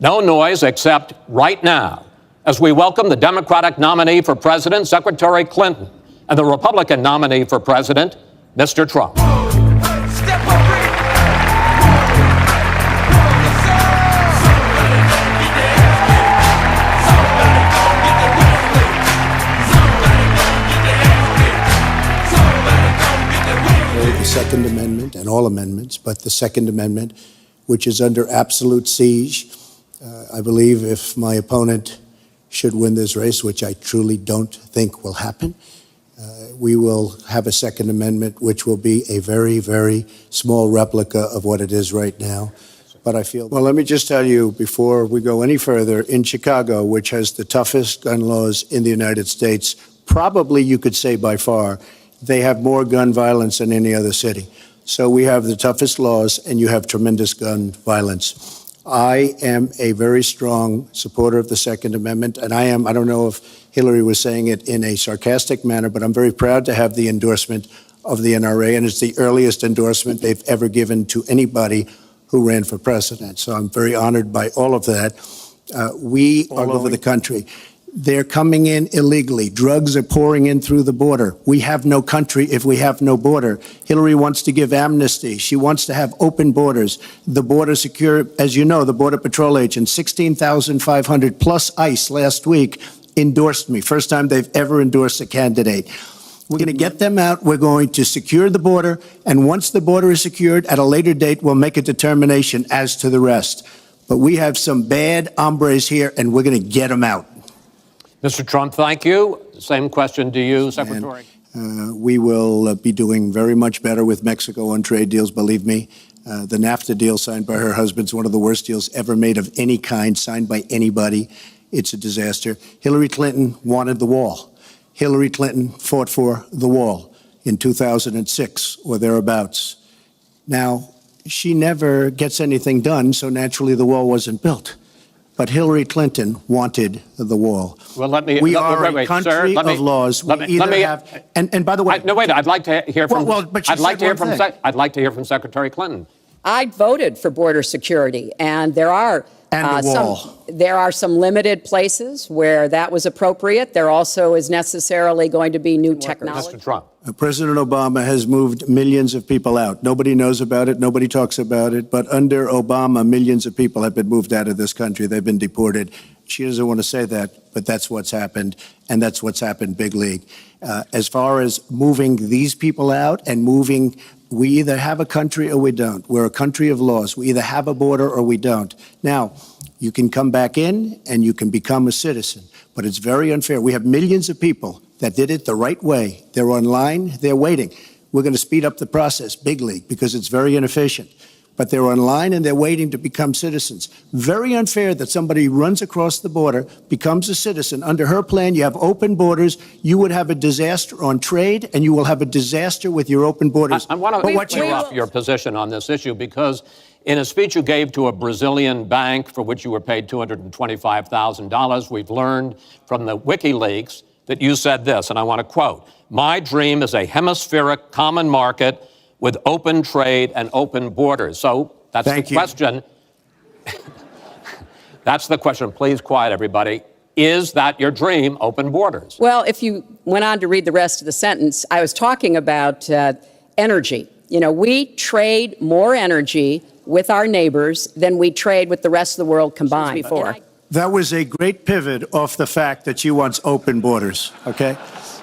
No noise except right now, as we welcome the Democratic nominee for president, Secretary Clinton, and the Republican nominee for president, Mr. Trump. The Second Amendment and all amendments, but the Second Amendment, which is under absolute siege. I believe if my opponent should win this race, which I truly don't think will happen, we will have a Second Amendment which will be a very, very small replica of what it is right now. But I feel, well, let me just tell you before we go any further, in Chicago, which has the toughest gun laws in the United States, probably you could say by far, they have more gun violence than any other city. So we have the toughest laws, and you have tremendous gun violence. I am a very strong supporter of the Second Amendment, and I don't know if Hillary was saying it in a sarcastic manner, but I'm very proud to have the endorsement of the NRA, and it's the earliest endorsement they've ever given to anybody who ran for president. So I'm very honored by all of that. We all over the country. They're coming in illegally. Drugs are pouring in through the border. We have no country if we have no border. Hillary wants to give amnesty. She wants to have open borders. The border secure, as you know, the Border Patrol agents, 16,500 plus ICE last week endorsed me. First time they've ever endorsed a candidate. We're going to get them out. We're going to secure the border. And once the border is secured, at a later date, we'll make a determination as to the rest. But we have some bad hombres here, and we're going to get them out. Mr. Trump, thank you. Same question to you, Secretary. We will be doing very much better with Mexico on trade deals, believe me. The NAFTA deal signed by her husband is one of the worst deals ever made of any kind, signed by anybody. It's a disaster. Hillary Clinton wanted the wall. Hillary Clinton fought for the wall in 2006 or thereabouts. Now, she never gets anything done, so naturally the wall wasn't built. But Hillary Clinton wanted the wall. Well, let me. We are a country of laws. And by the way, no, wait. I'd like to hear from. but I'd like to hear from Secretary Clinton. I voted for border security, and there are some limited places where that was appropriate. There also is necessarily going to be new technology. Mr. Trump. President Obama has moved millions of people out. Nobody knows about it. Nobody talks about it. But under Obama, millions of people have been moved out of this country. They've been deported. She doesn't want to say that, but that's what's happened. And that's what's happened big league. As far as moving these people out and moving, we either have a country or we don't. We're a country of laws. We either have a border or we don't. Now, you can come back in and you can become a citizen, but it's very unfair. We have millions of people that did it the right way. They're online, they're waiting. We're going to speed up the process, big league, because it's very inefficient. But they're online and they're waiting to become citizens. Very unfair that somebody runs across the border, becomes a citizen. Under her plan, you have open borders. You would have a disaster on trade, and you will have a disaster with your open borders. I want to clear up your position on this issue, because in a speech you gave to a Brazilian bank for which you were paid $225,000, we've learned from the WikiLeaks that you said this, and I want to quote, "My dream is a hemispheric common market with open trade and open borders." So that's the question. That's the question. Please quiet, everybody. Is that your dream, open borders? Well, if you went on to read the rest of the sentence, I was talking about energy. You know, we trade more energy with our neighbors than we trade with the rest of the world combined before. That was a great pivot off the fact that she wants open borders, okay?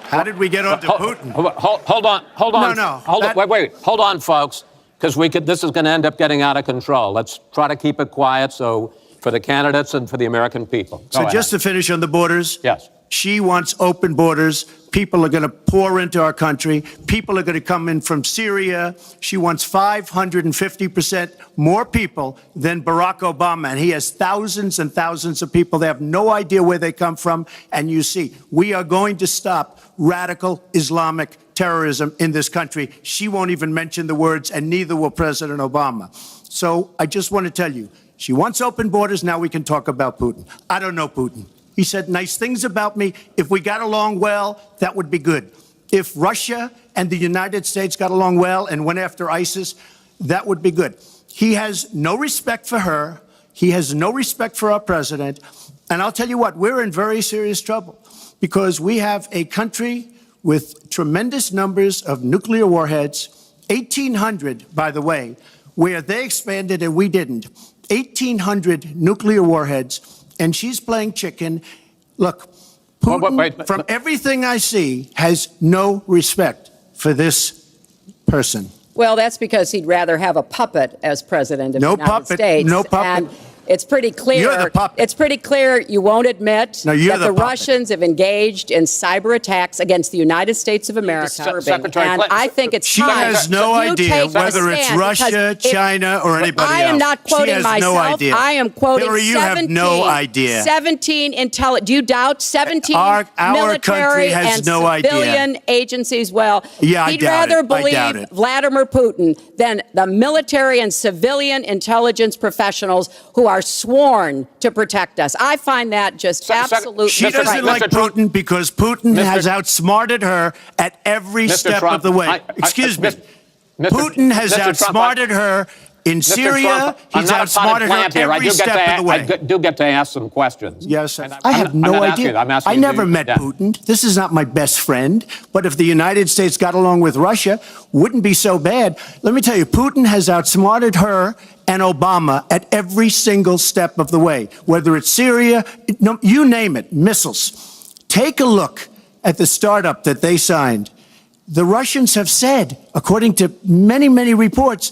How did we get onto Putin? Hold on. No. Wait. Hold on, folks, because this is going to end up getting out of control. Let's try to keep it quiet for the candidates and for the American people. So just to finish on the borders. Yes. She wants open borders. People are going to pour into our country. People are going to come in from Syria. She wants 550% more people than Barack Obama. And he has thousands and thousands of people. They have no idea where they come from. And you see, we are going to stop radical Islamic terrorism in this country. She won't even mention the words, and neither will President Obama. So I just want to tell you, she wants open borders. Now we can talk about Putin. I don't know Putin. He said nice things about me. If we got along well, that would be good. If Russia and the United States got along well and went after ISIS, that would be good. He has no respect for her. He has no respect for our president. And I'll tell you what, we're in very serious trouble because we have a country with tremendous numbers of nuclear warheads, 1,800, by the way, where they expanded and we didn't. 1,800 nuclear warheads, and she's playing chicken. Look, Putin, from everything I see, has no respect for this person. Well, that's because he'd rather have a puppet as president of the United States. No puppet. And it's pretty clear. You're the puppet. It's pretty clear you won't admit that the Russians have engaged in cyber attacks against the United States of America. Secretary and Clinton, I think it's she time. has no idea whether it's Russia, China, or anybody else. I am not quoting she has myself. No idea. I am quoting Hillary, you 17. have no idea. 17 intelligence. Do you doubt 17 our military country has and no civilian idea. Agencies? Well, yeah, he'd rather I doubt believe it. Vladimir Putin than the military and civilian intelligence professionals who are sworn to protect us. I find that just absolutely. She doesn't like Putin because Putin has outsmarted her at every step of the way. Excuse me. Putin has outsmarted her in Syria. He's outsmarted her every step of the way. I do get to ask some questions. Yes, I have no idea. I never met Putin. This is not my best friend. But if the United States got along with Russia, wouldn't be so bad. Let me tell you, Putin has outsmarted her and Obama at every single step of the way, whether it's Syria, you name it, missiles. Take a look at the startup that they signed. The Russians have said, according to many, many reports,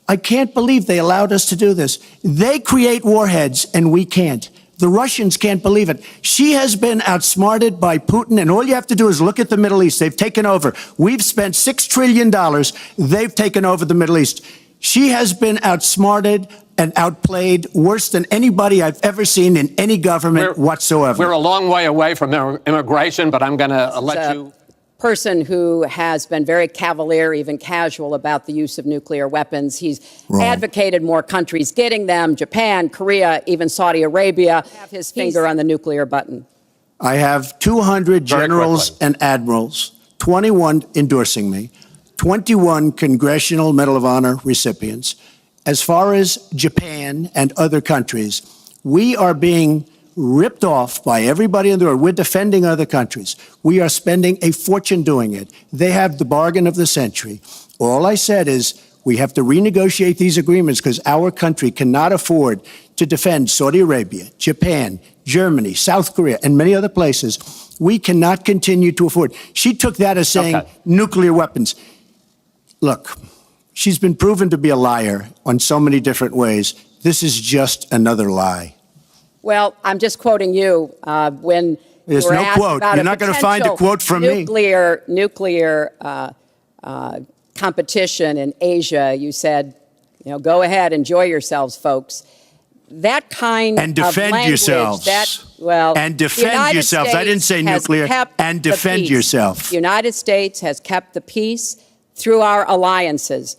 I can't believe they allowed us to do this. They create warheads and we can't. The Russians can't believe it. She has been outsmarted by Putin, and all you have to do is look at the Middle East. They've taken over. We've spent $6 trillion. They've taken over the Middle East. She has been outsmarted and outplayed worse than anybody I've ever seen in any government whatsoever. We're a long way away from immigration, but I'm going to let you. Person who has been very cavalier, even casual, about the use of nuclear weapons. He's advocated more countries getting them, Japan, Korea, even Saudi Arabia, have his finger on the nuclear button. I have 200 generals and admirals, 21 endorsing me, 21 Congressional Medal of Honor recipients. As far as Japan and other countries, we are being ripped off by everybody in the world. We're defending other countries. We are spending a fortune doing it. They have the bargain of the century. All I said is we have to renegotiate these agreements because our country cannot afford to defend Saudi Arabia, Japan, Germany, South Korea, and many other places. We cannot continue to afford. She took that as saying nuclear weapons. Look, she's been proven to be a liar on so many different ways. This is just another lie. Well, I'm just quoting you when there's no quote. You're not going to find a quote from me. Nuclear competition in Asia. You said, go ahead, enjoy yourselves, folks. That kind and defend of language, yourselves. And defend yourselves. I didn't say nuclear. And defend yourself. The United States has kept the peace through our alliances.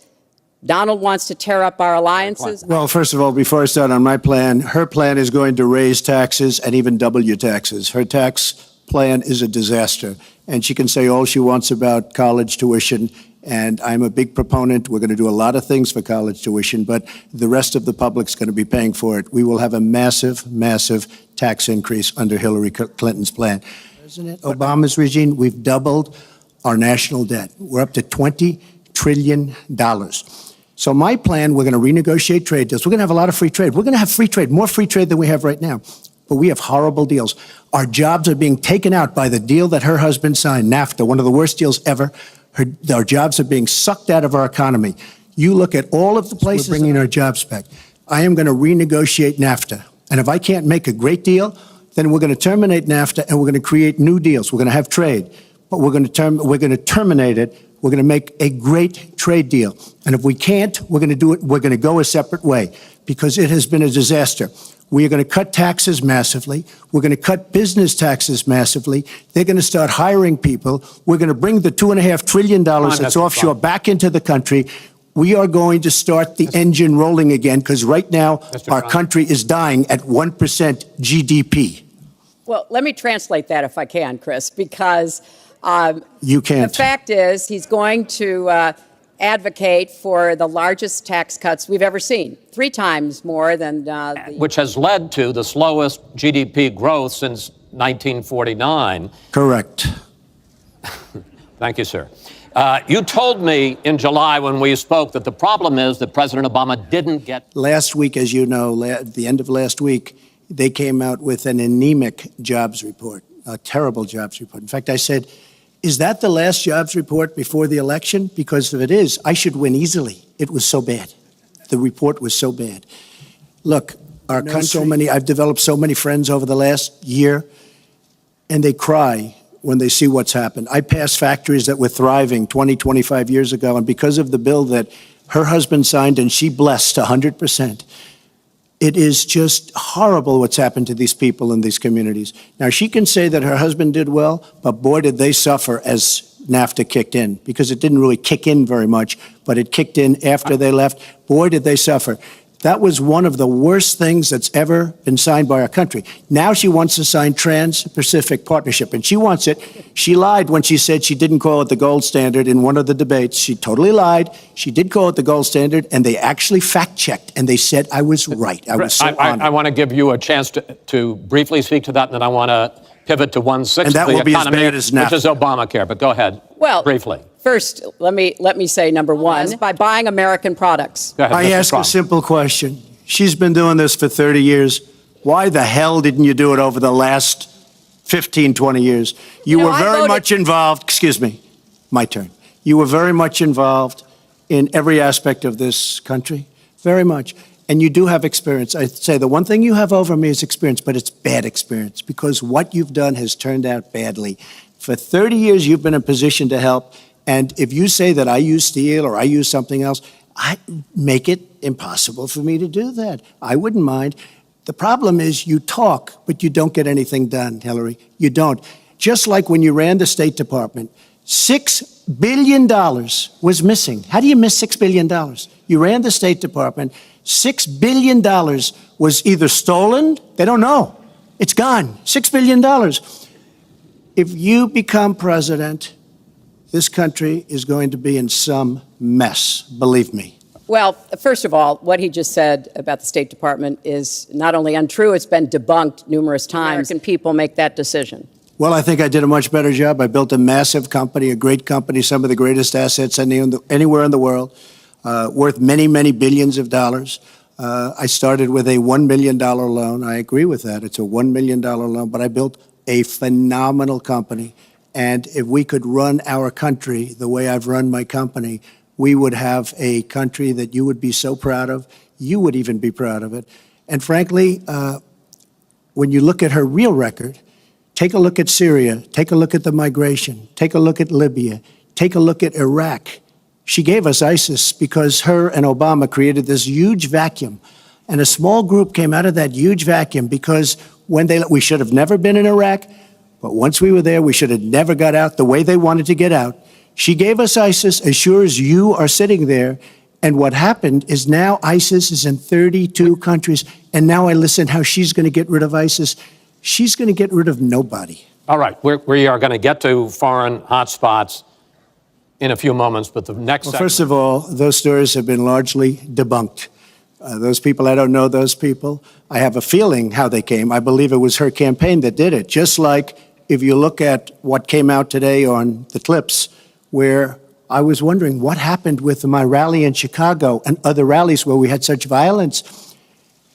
Donald wants to tear up our alliances. Well, first of all, before I start on my plan, her plan is going to raise taxes and even double your taxes. Her tax plan is a disaster. And she can say all she wants about college tuition. And I'm a big proponent. We're going to do a lot of things for college tuition, but the rest of the public's going to be paying for it. We will have a massive, massive tax increase under Hillary Clinton's plan. President Obama's regime, we've doubled our national debt. We're up to $20 trillion. So my plan, we're going to renegotiate trade deals. We're going to have a lot of free trade. We're going to have free trade, more free trade than we have right now. But we have horrible deals. Our jobs are being taken out by the deal that her husband signed, NAFTA, one of the worst deals ever. Our jobs are being sucked out of our economy. You look at all of the places we're bringing our jobs back. I am going to renegotiate NAFTA. And if I can't make a great deal, then we're going to terminate NAFTA and we're going to create new deals. We're going to have trade, but we're going to terminate it. We're going to make a great trade deal. And if we can't, we're going to do it. We're going to go a separate way because it has been a disaster. We are going to cut taxes massively. We're going to cut business taxes massively. They're going to start hiring people. We're going to bring the $2.5 trillion that's offshore back into the country. We are going to start the engine rolling again because right now our country is dying at 1% GDP. Well, let me translate that if I can, Chris, because you can't. The fact is he's going to advocate for the largest tax cuts we've ever seen, 3 times more than which has led to the slowest GDP growth since 1949. Correct. Thank you, sir. You told me in July when we spoke that the problem is that President Obama didn't get... Last week, as you know, at the end of last week, they came out with an anemic jobs report, a terrible jobs report. In fact, I said, is that the last jobs report before the election? Because if it is, I should win easily. It was so bad. The report was so bad. Look, our country, I've developed so many friends over the last year, and they cry when they see what's happened. I passed factories that were thriving 20, 25 years ago, and because of the bill that her husband signed and she blessed 100%, it is just horrible what's happened to these people in these communities. Now, she can say that her husband did well, but boy, did they suffer as NAFTA kicked in, because it didn't really kick in very much, but it kicked in after they left. Boy, did they suffer. That was one of the worst things that's ever been signed by our country. Now she wants to sign Trans-Pacific Partnership, and she wants it. She lied when she said she didn't call it the gold standard in one of the debates. She totally lied. She did call it the gold standard, and they actually fact-checked, and they said I was right. I was so honored. I want to give you a chance to briefly speak to that, and then I want to pivot to 1/6 of the economy, which is Obamacare. But go ahead, briefly. First, let me say, number one, by buying American products. Go ahead, I ask a simple question. She's been doing this for 30 years. Why the hell didn't you do it over the last 15, 20 years? You were very much involved. Excuse me, my turn. You were very much involved in every aspect of this country, very much. And you do have experience. I'd say the one thing you have over me is experience, but it's bad experience, because what you've done has turned out badly. For 30 years, you've been in a position to help. And if you say that I use steel or I use something else, I make it impossible for me to do that. I wouldn't mind. The problem is you talk, but you don't get anything done, Hillary. You don't. Just like when you ran the State Department, $6 billion was missing. How do you miss $6 billion? You ran the State Department. $6 billion was either stolen, they don't know. It's gone. $6 billion. If you become president, this country is going to be in some mess, believe me. Well, first of all, what he just said about the State Department is not only untrue, it's been debunked numerous times. American people make that decision. Well, I think I did a much better job. I built a massive company, a great company, some of the greatest assets anywhere in the world, worth many, many billions of dollars. I started with a $1 million loan. I agree with that. It's a $1 million loan, but I built a phenomenal company. And if we could run our country the way I've run my company, we would have a country that you would be so proud of. You would even be proud of it. And frankly, when you look at her real record, take a look at Syria, take a look at the migration, take a look at Libya, take a look at Iraq. She gave us ISIS because her and Obama created this huge vacuum. And a small group came out of that huge vacuum because we should have never been in Iraq. But once we were there, we should have never got out the way they wanted to get out. She gave us ISIS as sure as you are sitting there. And what happened is now ISIS is in 32 countries. And now I listen how she's going to get rid of ISIS. She's going to get rid of nobody. All right. We are going to get to foreign hotspots in a few moments. But the next segment... First of all, those stories have been largely debunked. Those people, I don't know those people. I have a feeling how they came. I believe it was her campaign that did it. Just like if you look at what came out today on the clips, where I was wondering what happened with my rally in Chicago and other rallies where we had such violence.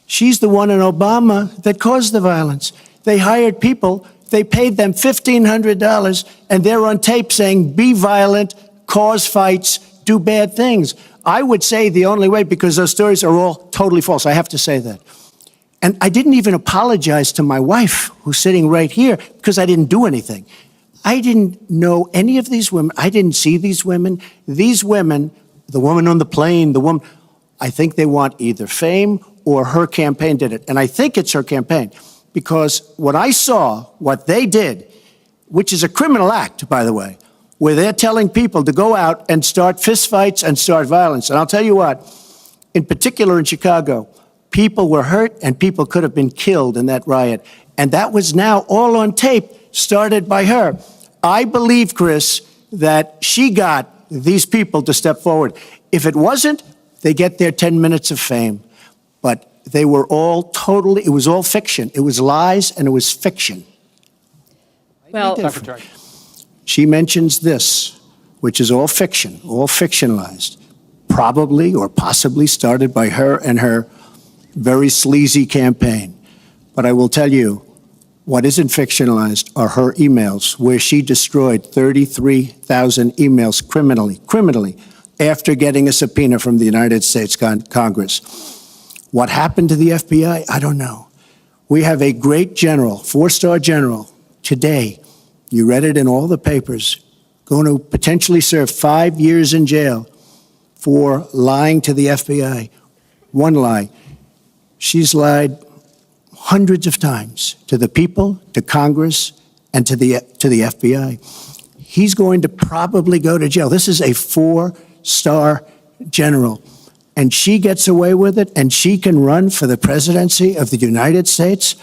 She's the one in Obama that caused the violence. They hired people, they paid them $1,500, and they're on tape saying, be violent, cause fights, do bad things. I would say the only way, because those stories are all totally false, I have to say that. And I didn't even apologize to my wife, who's sitting right here, because I didn't do anything. I didn't know any of these women. I didn't see these women. These women, the woman on the plane, the woman, I think they want either fame or her campaign did it. And I think it's her campaign, because when I saw what they did, which is a criminal act, by the way, where they're telling people to go out and start fistfights and start violence. And I'll tell you what, in particular in Chicago, people were hurt and people could have been killed in that riot. And that was now all on tape, started by her. I believe, Chris, that she got these people to step forward. If it wasn't, they get their 10 minutes of fame. But they were all totally, it was all fiction. It was lies and it was fiction. Well, Secretary. She mentions this, which is all fiction, all fictionalized, probably or possibly started by her and her very sleazy campaign. But I will tell you, what isn't fictionalized are her emails, where she destroyed 33,000 emails criminally, after getting a subpoena from the United States Congress. What happened to the FBI? I don't know. We have a great general, 4-star general, today, you read it in all the papers, going to potentially serve 5 years in jail for lying to the FBI. One lie. She's lied hundreds of times to the people, to Congress, and to the FBI. He's going to probably go to jail. This is a 4-star general. And she gets away with it, and she can run for the presidency of the United States.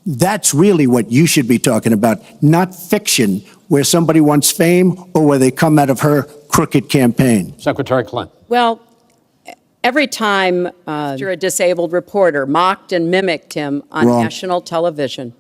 That's really what you should be talking about, not fiction, where somebody wants fame or where they come out of her crooked campaign. Secretary Clinton. well, every time a disabled reporter mocked and mimicked him on Wrong. national television,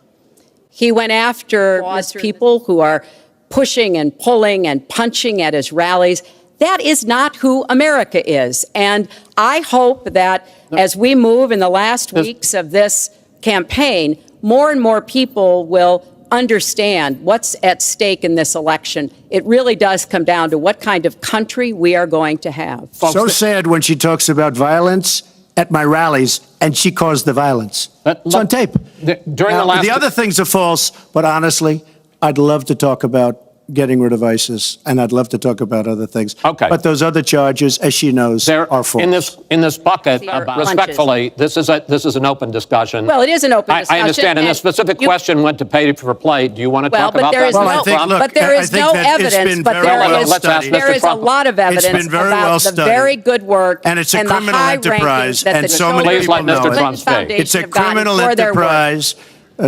he went after people who are pushing and pulling and punching at his rallies. That is not who America is. And I hope that as we move in the last weeks of this campaign, more and more people will understand what's at stake in this election. It really does come down to what kind of country we are going to have. So sad when she talks about violence at my rallies, and she caused the violence. It's on tape. During The other things are false, but honestly, I'd love to talk about getting rid of ISIS, and I'd love to talk about other things. Okay. But those other charges, as she knows, are false. In this bucket, About respectfully, this is an open discussion. Well, it is an open discussion. I understand, and the specific question went to pay for play. Do you want to Well, talk but about there that? is Well, no, I think, look, but there I is think no that it's evidence. been But very there well is studied. there is a lot of evidence been very about well the studied. very good work And it's a the criminal high enterprise, rankings that and the so many Please people let know Mr. it. Trump speak. It's a have gotten criminal for their work. enterprise.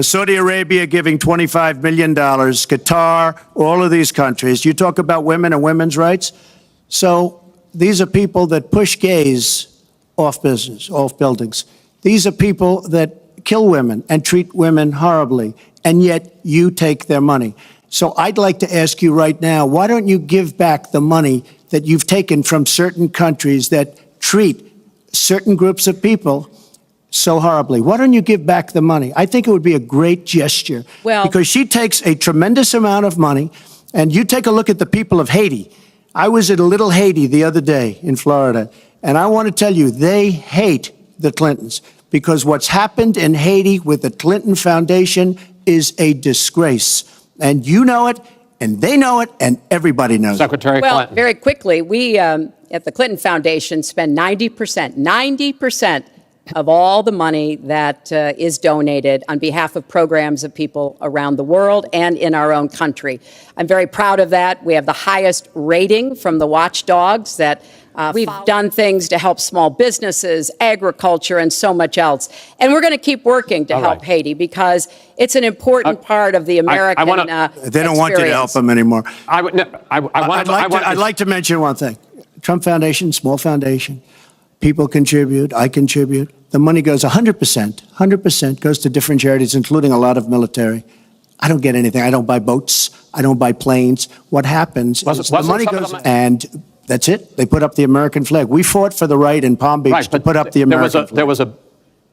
Saudi Arabia giving $25 million, Qatar, all of these countries. You talk about women and women's rights. So these are people that push gays off buildings. These are people that kill women and treat women horribly, and yet you take their money. So I'd like to ask you right now, why don't you give back the money that you've taken from certain countries that treat certain groups of people so horribly? Why don't you give back the money? I think it would be a great gesture. Well, because she takes a tremendous amount of money, and you take a look at the people of Haiti. I was at a little Haiti the other day in Florida, and I want to tell you, they hate the Clintons, because what's happened in Haiti with the Clinton Foundation is a disgrace. And you know it, and they know it, and everybody knows it. Secretary Well, Clinton. very quickly, we at the Clinton Foundation spend 90% of all the money that is donated on behalf of programs of people around the world and in our own country. I'm very proud of that. We have the highest rating from the watchdogs that we've done things to help small businesses, agriculture, and so much else. And we're going to keep working to help Haiti, because it's an important part of the American They don't want you to help them anymore. I'd like to mention one thing. Trump Foundation, small foundation. People contribute. I contribute. The money goes 100% goes to different charities, including a lot of military. I don't get anything. I don't buy boats. I don't buy planes. What happens is the money goes, and that's it. They put up the American flag. We fought for the right in Palm Beach to put up the American flag. There was a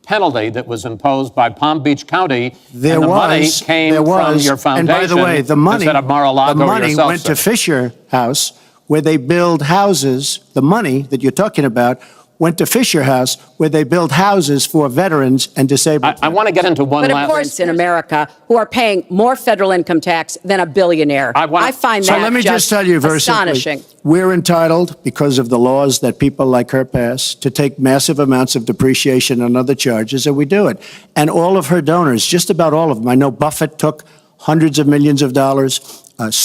penalty that was imposed by Palm Beach County, There and the money was. came There from was. your foundation. And by the way, the money, instead of Mar-a-Lago or yourself, went sir. to Fisher House, where they build houses. The money that you're talking about went to Fisher House, where they build houses for veterans and disabled. I want to get into one But of last. course, in America, who are paying more federal income tax than a billionaire. I find that So let me just tell you very astonishing. simply, we're entitled, because of the laws that people like her pass, to take massive amounts of depreciation and other charges, and we do it. And all of her donors, just about all of them, I know Buffett took hundreds of millions of dollars, George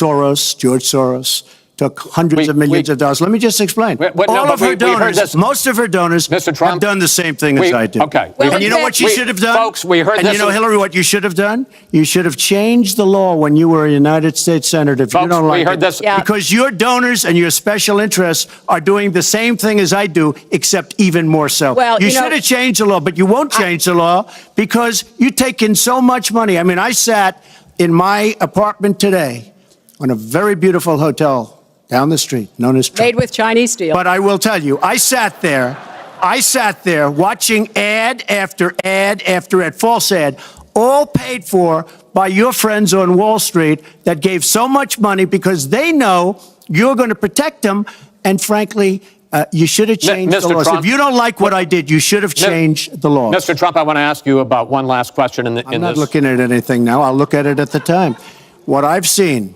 Soros, took hundreds of millions of dollars. Let me just explain. All of her donors, most of her donors Mr. Trump, have done the same thing as I did. Okay. Well, And you know what she should have done? Folks, we heard and this. You know, Hillary, what you should have done? You should have changed the law when you were a United States Senator. If Folks, you don't like we heard it. this. Yeah. Because your donors and your special interests are doing the same thing as I do, except even more so. Well, you you know- should have changed the law, but you won't change the law because you take in so much money. I mean, I sat in my apartment today on a very beautiful hotel down the street, known as Trump. Made with Chinese steel. But I will tell you, I sat there watching ad after ad after ad, false ad, all paid for by your friends on Wall Street that gave so much money because they know you're going to protect them. And frankly, you should have changed the Mr. laws. Trump, if you don't like what I did, you should have changed the laws. Mr. Trump, I want to ask you about one last question in I'm not looking at anything now. I'll look at it at the time. What I've seen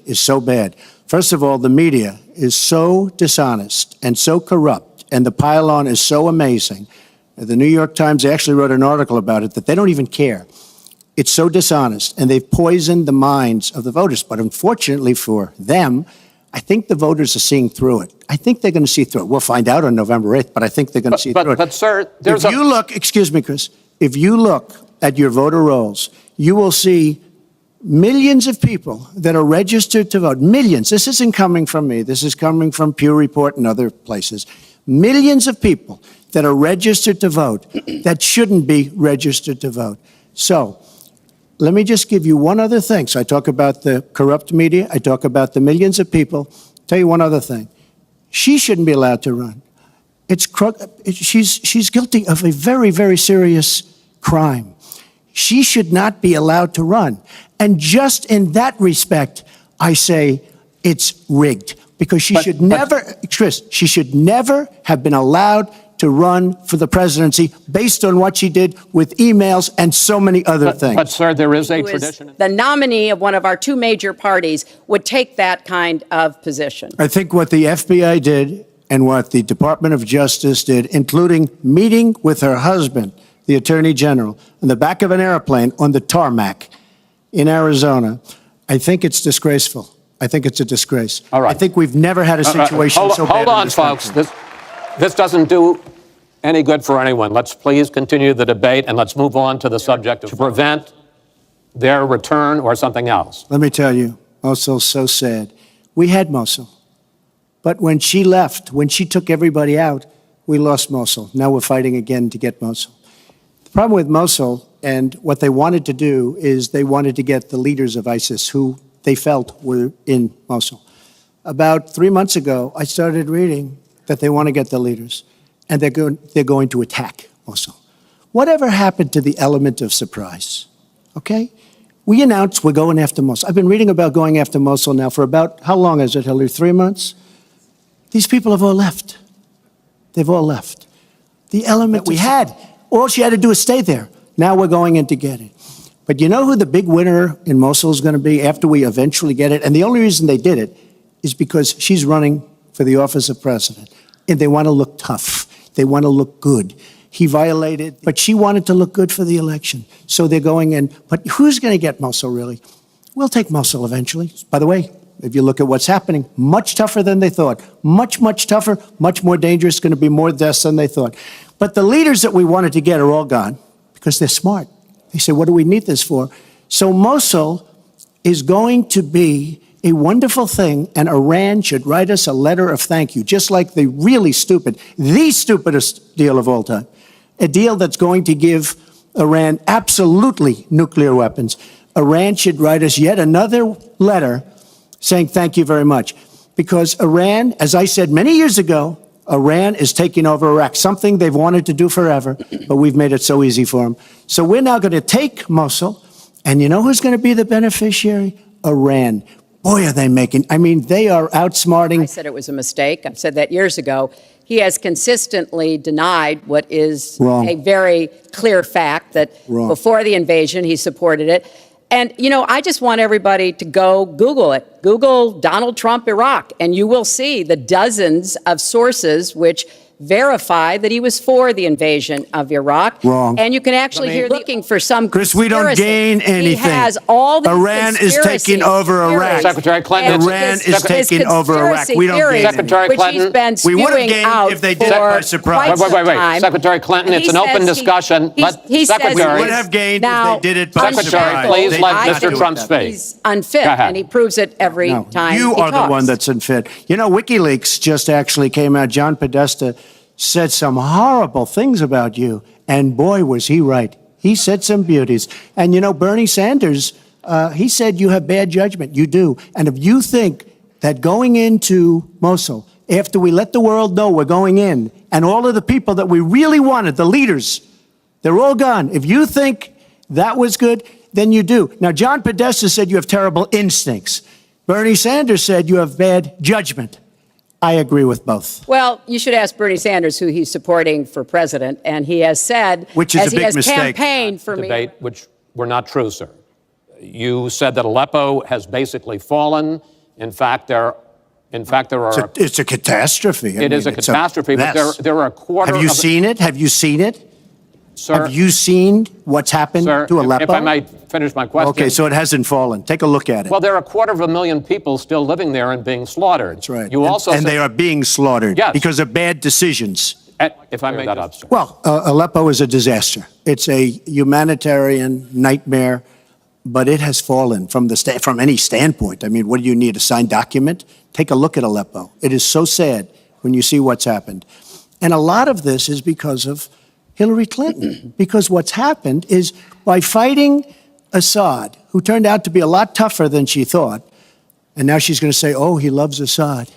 is so bad. First of all, the media is so dishonest and so corrupt, and the pile-on is so amazing. The New York Times actually wrote an article about it that they don't even care. It's so dishonest, and they've poisoned the minds of the voters. But unfortunately for them, I think the voters are seeing through it. I think they're going to see through it. We'll find out on November 8th, but I think they're going to see through it. But, sir, Excuse me, Chris, if you look at your voter rolls, you will see millions of people that are registered to vote. Millions. This isn't coming from me. This is coming from Pew Report and other places. Millions of people that are registered to vote that shouldn't be registered to vote. So let me just give you one other thing. So I talk about the corrupt media. I talk about the millions of people. Tell you one other thing. She shouldn't be allowed to run. She's guilty of a very, very serious crime. She should not be allowed to run. And just in that respect, I say it's rigged because she should never have been allowed to run for the presidency based on what she did with emails and so many other things. But, sir, there is a tradition. The nominee of one of our two major parties would take that kind of position. I think what the FBI did and what the Department of Justice did, including meeting with her husband, the Attorney General, in the back of an airplane on the tarmac in Arizona, I think it's disgraceful. I think it's a disgrace. All right. I think we've never had a situation so bad. Hold on, folks. This doesn't do any good for anyone. Let's please continue the debate, and let's move on to the subject of to prevent their return or something else. Let me tell you, Mosul's so sad. We had Mosul. But when she left, when she took everybody out, we lost Mosul. Now we're fighting again to get Mosul. The problem with Mosul and what they wanted to do is they wanted to get the leaders of ISIS who they felt were in Mosul. About 3 months ago, I started reading that they want to get the leaders and they're going to attack Mosul. Whatever happened to the element of surprise? Okay? We announced we're going after Mosul. I've been reading about going after Mosul now for about, how long is it, Hillary? 3 months? These people have all left. They've all left. The element we had, all she had to do is stay there. Now we're going in to get it. But you know who the big winner in Mosul is going to be after we eventually get it? And the only reason they did it is because she's running for the office of president. And they want to look tough. They want to look good. He violated, but she wanted to look good for the election. So they're going in. But who's going to get Mosul, really? We'll take Mosul eventually. By the way, if you look at what's happening, much tougher than they thought. Much, much tougher, much more dangerous, going to be more deaths than they thought. But the leaders that we wanted to get are all gone because they're smart. They say, what do we need this for? So Mosul is going to be a wonderful thing, and Iran should write us a letter of thank you, just like the really stupid, the stupidest deal of all time. A deal that's going to give Iran absolutely nuclear weapons. Iran should write us yet another letter saying thank you very much. Because Iran, as I said many years ago, Iran is taking over Iraq, something they've wanted to do forever, but we've made it so easy for them. So we're now going to take Mosul, and you know who's going to be the beneficiary? Iran. Boy, are they making, I mean, they are outsmarting. I said it was a mistake. I've said that years ago. He has consistently denied what is a very clear fact, that before the invasion, he supported it. And, you know, I just want everybody to go Google it. Google Donald Trump, Iraq, and you will see the dozens of sources which verify that he was for the invasion of Iraq. Wrong. And you can actually hear looking for some Chris, we don't conspiracy. gain anything. He has all these Iran is taking over Iraq. Secretary Clinton, Iran is taking over Iraq. We don't gain Secretary Clinton, we would have gained if they did it by surprise. Wait. Secretary Clinton, it's an open discussion. Secretary, we would have gained if they did it by surprise. Secretary, please let Mr. Trump speak. He's unfit, and he proves it every time you he are talks. the one that's unfit. You know, WikiLeaks just actually came out. John Podesta said some horrible things about you, and boy, was he right. He said some beauties. And you know, Bernie Sanders, he said you have bad judgment. You do. And if you think that going into Mosul, after we let the world know we're going in, and all of the people that we really wanted, the leaders, they're all gone. If you think that was good, then you do. Now, John Podesta said you have terrible instincts. Bernie Sanders said you have bad judgment. I agree with both. Well, you should ask Bernie Sanders who he's supporting for president, and he has said, which is as a big he has mistake. campaigned for me. Debate, which were not true, sir. You said that Aleppo has basically fallen. In fact, there are. It's a catastrophe. It is a catastrophe, but there are a quarter. Have you seen it? Have you seen it? Sir, have you seen what's happened to Aleppo? If I might finish my question. Okay, so it hasn't fallen. Take a look at it. Well, there are 250,000 people still living there and being slaughtered. That's right. You also and they are being slaughtered because of bad decisions. If I may that up, sir. Well, Aleppo is a disaster. It's a humanitarian nightmare, but it has fallen from any standpoint. I mean, what do you need, a signed document? Take a look at Aleppo. It is so sad when you see what's happened. And a lot of this is because of Hillary Clinton, because what's happened is by fighting Assad, who turned out to be a lot tougher than she thought, and now she's going to say, oh, he loves Assad.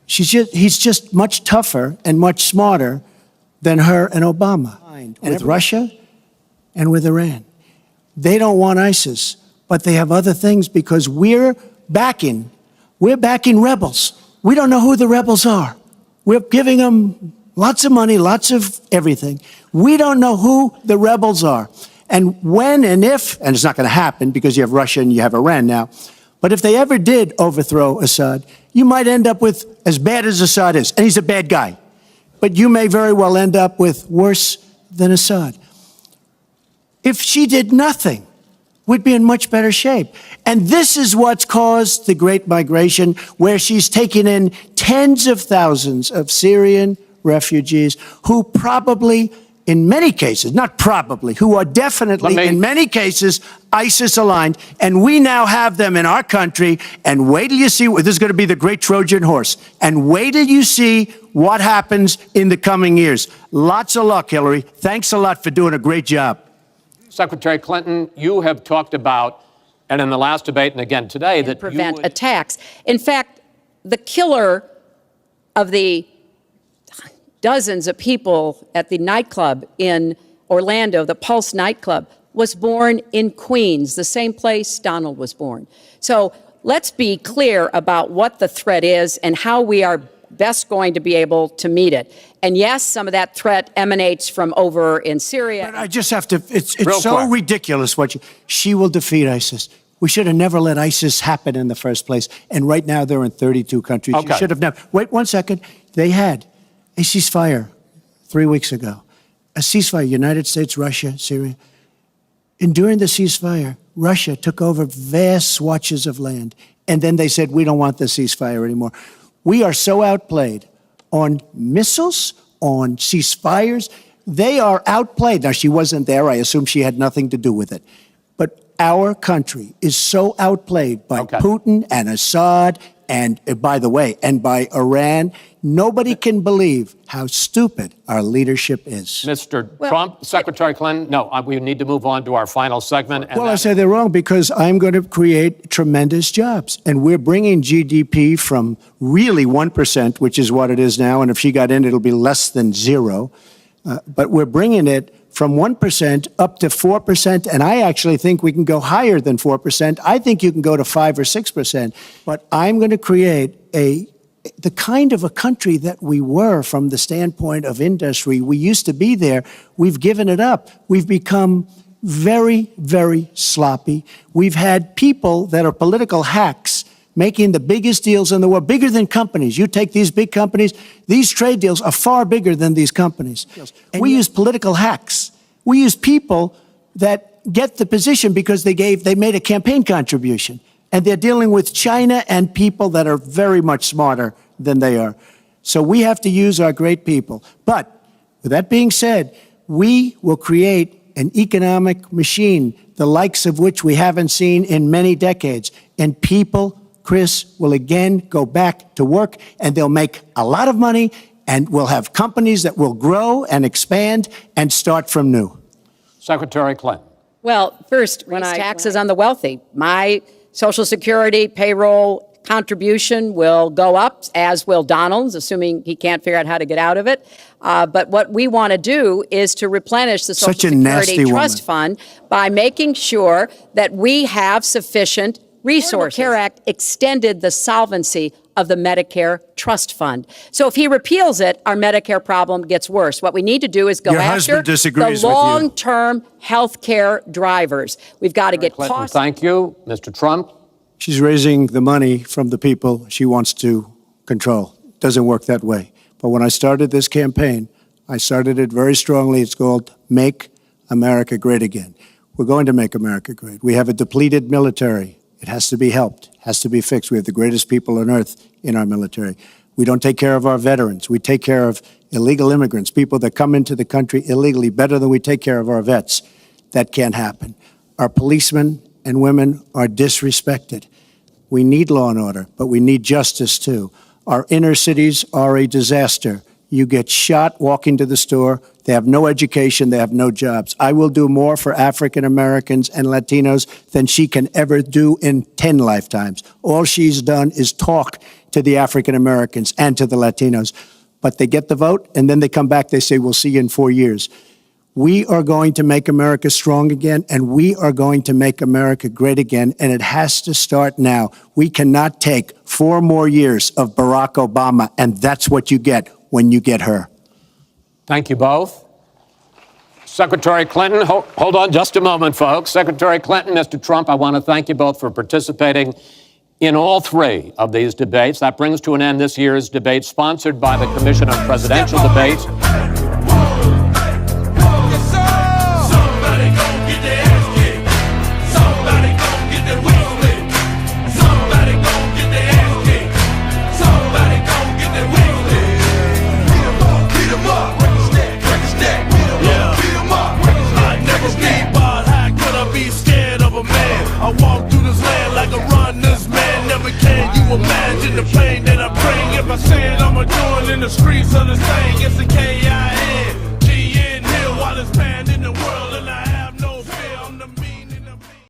He's just much tougher and much smarter than her and Obama. With Russia and with Iran. They don't want ISIS, but they have other things because we're backing rebels. We don't know who the rebels are. We're giving them lots of money, lots of everything. We don't know who the rebels are. And when and if, and it's not going to happen because you have Russia and you have Iran now, but if they ever did overthrow Assad, you might end up with as bad as Assad is, and he's a bad guy, but you may very well end up with worse than Assad. If she did nothing, we'd be in much better shape. And this is what's caused the Great Migration, where she's taken in tens of thousands of Syrian refugees who probably, in many cases, not probably, who are definitely, in many cases, ISIS aligned. And we now have them in our country. And wait till you see, this is going to be the great Trojan horse. And wait till you see what happens in the coming years. Lots of luck, Hillary. Thanks a lot for doing a great job. Secretary Clinton, you have talked about, and in the last debate and again today, that prevent attacks. In fact, the killer of the dozens of people at the nightclub in Orlando, the Pulse nightclub, was born in Queens, the same place Donald was born. So let's be clear about what the threat is and how we are best going to be able to meet it. And yes, some of that threat emanates from over in Syria. But I just have to, it's so ridiculous she will defeat ISIS. We should have never let ISIS happen in the first place. And right now they're in 32 countries. Okay. You should have never. Wait 1 second. They had a ceasefire 3 weeks ago. A ceasefire, United States, Russia, Syria. And during the ceasefire, Russia took over vast swatches of land. And then they said, we don't want the ceasefire anymore. We are so outplayed on missiles, on ceasefires. They are outplayed. Now, she wasn't there. I assume she had nothing to do with it. But our country is so outplayed by Putin and Assad and, by the way, and by Iran. Nobody can believe how stupid our leadership is. Mr. Trump, Secretary Clinton, no, we need to move on to our final segment. Well, I say they're wrong because I'm going to create tremendous jobs. And we're bringing GDP from really 1%, which is what it is now. And if she got in, it'll be less than zero. But we're bringing it from 1% up to 4%. And I actually think we can go higher than 4%. I think you can go to 5 or 6%. But I'm going to create the kind of a country that we were from the standpoint of industry. We used to be there. We've given it up. We've become very, very sloppy. We've had people that are political hacks making the biggest deals in the world, bigger than companies. You take these big companies, these trade deals are far bigger than these companies. And we use political hacks. We use people that get the position because they made a campaign contribution. And they're dealing with China and people that are very much smarter than they are. So we have to use our great people. But with that being said, we will create an economic machine, the likes of which we haven't seen in many decades. And people, Chris, will again go back to work, and they'll make a lot of money, and we'll have companies that will grow and expand and start from new. Secretary Clinton. Well, first, when taxes on the wealthy, my Social Security payroll contribution will go up, as will Donald's, assuming he can't figure out how to get out of it. But what we want to do is to replenish the Social Security Trust Fund by making sure that we have sufficient resources. The Care Act extended the solvency of the Medicare Trust Fund. So if he repeals it, our Medicare problem gets worse. What we need to do is go after the long-term health care drivers. We've got to get costs. Thank you. Mr. Trump. She's raising the money from the people she wants to control. It doesn't work that way. But when I started this campaign, I started it very strongly. It's called Make America Great Again. We're going to make America great. We have a depleted military. It has to be helped, has to be fixed. We have the greatest people on earth in our military. We don't take care of our veterans. We take care of illegal immigrants, people that come into the country illegally, better than we take care of our vets. That can't happen. Our policemen and women are disrespected. We need law and order, but we need justice too. Our inner cities are a disaster. You get shot walking to the store. They have no education. They have no jobs. I will do more for African Americans and Latinos than she can ever do in 10 lifetimes. All she's done is talk to the African Americans and to the Latinos. But they get the vote, and then they come back. They say, we'll see you in 4 years. We are going to make America strong again, and we are going to make America great again, and it has to start now. We cannot take 4 more years of Barack Obama, and that's what you get when you get her. Thank you both. Secretary Clinton, hold on just a moment, folks. Secretary Clinton, Mr. Trump, I want to thank you both for participating in all 3 of these debates. That brings to an end this year's debate sponsored by the Commission on Presidential Debates. I walk through this land like a runner's man. Never can you imagine the pain that I bring. If I say it, I'ma do it in the streets of this thing. It's the chaos.